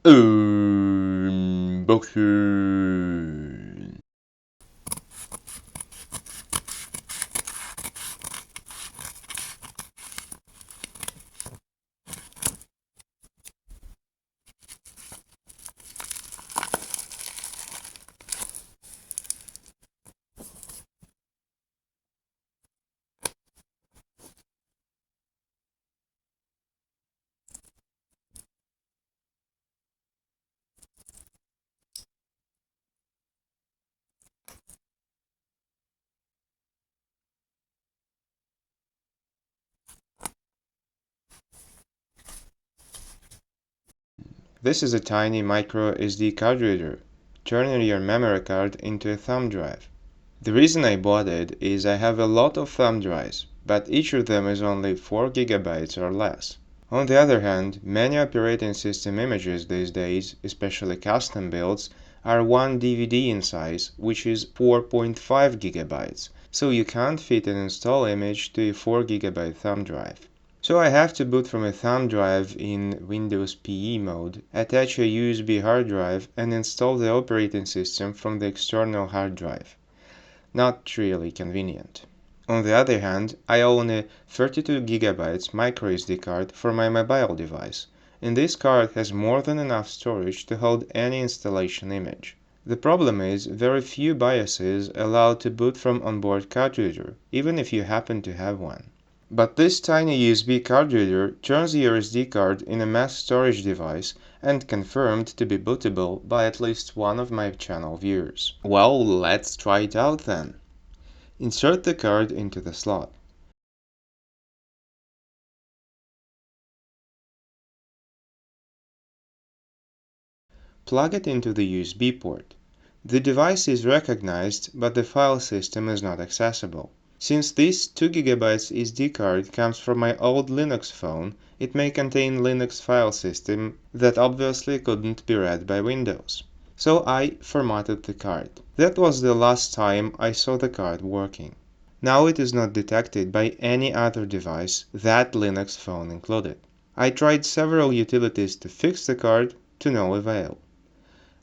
Unboxing. This is a tiny micro SD card reader, turning your memory card into a thumb drive. The reason I bought it is I have a lot of thumb drives, but each of them is only 4 gigabytes or less. On the other hand, many operating system images these days, especially custom builds, are 1 DVD in size, which is 4.5 gigabytes, so you can't fit an install image to a 4 gigabyte thumb drive. So I have to boot from a thumb drive in Windows PE mode, attach a USB hard drive, and install the operating system from the external hard drive. Not really convenient. On the other hand, I own a 32 GB microSD card for my mobile device, and this card has more than enough storage to hold any installation image. The problem is very few BIOSes allow to boot from onboard card reader, even if you happen to have one. But this tiny USB card reader turns your SD card in a mass storage device and confirmed to be bootable by at least one of my channel viewers. Well, let's try it out then. Insert the card into the slot. Plug it into the USB port. The device is recognized, but the file system is not accessible. Since this 2 GB SD card comes from my old Linux phone, it may contain Linux file system that obviously couldn't be read by Windows. So I formatted the card. That was the last time I saw the card working. Now it is not detected by any other device, that Linux phone included. I tried several utilities to fix the card, to no avail.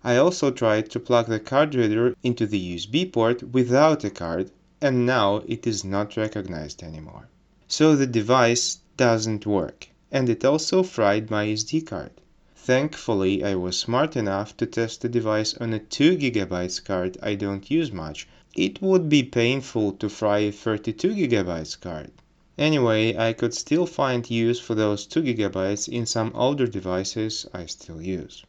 I also tried to plug the card reader into the USB port without a card, and now it is not recognized anymore. So the device doesn't work, and it also fried my SD card. Thankfully, I was smart enough to test the device on a 2 GB card I don't use much. It would be painful to fry a 32 GB card. Anyway, I could still find use for those 2 GB in some older devices I still use.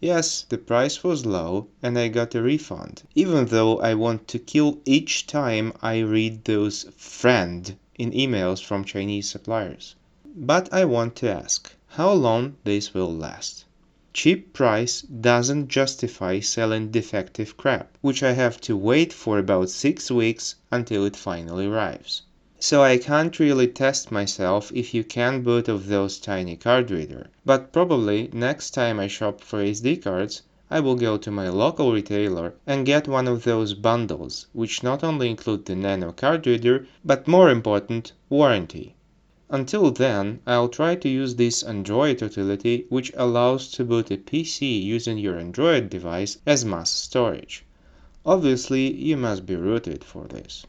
Yes, the price was low and I got a refund, even though I want to kill each time I read those "friend" in emails from Chinese suppliers. But I want to ask, how long this will last? Cheap price doesn't justify selling defective crap, which I have to wait for about 6 weeks until it finally arrives. So I can't really test myself if you can boot of those tiny card reader, but probably next time I shop for SD cards, I will go to my local retailer and get one of those bundles, which not only include the nano card reader, but more important, warranty. Until then, I'll try to use this Android utility which allows to boot a PC using your Android device as mass storage. Obviously, you must be rooted for this.